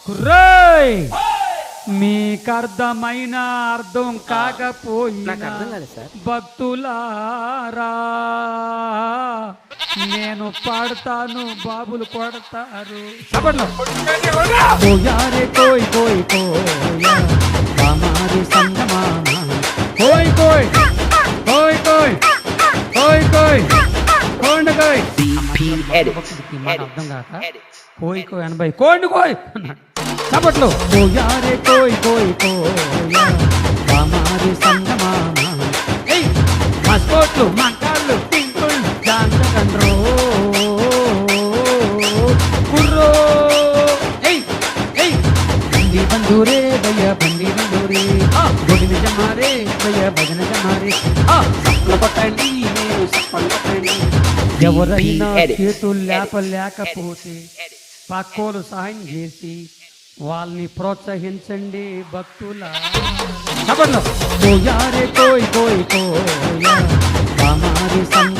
కుర్రోయ్ మీకర్థమైన అర్థం నాకు కాకపోయినా అర్థం కాలేదు సార్. భక్తులారా నేను పాడతాను బాబులు కొడతారు చెప్పండి కోయారే కోయ్ కోయ్ కోయా హమారి సంగమామా కోయ్ కోయ్ కోయ్ కోయ్ కోయ్ కోయ్ కోండి కోయ్ అర్థం కాక కోయ్ కోయ్ 80 కోండి కోయ్ చప్పట్లు కోయారే కోయ్ కోయ్ కోయా హమారి సంగమామా ఏయ్ మస్కోట్లు మంకాళ్ళు టింకుల్ జాంతకండ్రో కుర్రో ఏయ్ ఏయ్ బండి బందూరే భయ్య బండి బందూరే భజన జమారే భయ్య భజన జమారే సప్పలు కొట్టండి మీరు సప్పలు కొట్టండి ఎవరైనా చేతులు లేకపోతే పక్కోలు సహాయం చేసి వాళ్ళని ప్రోత్సహించండి భక్తుల కోయారే కోయ్ కోయ్ కోయా హమారి సంగ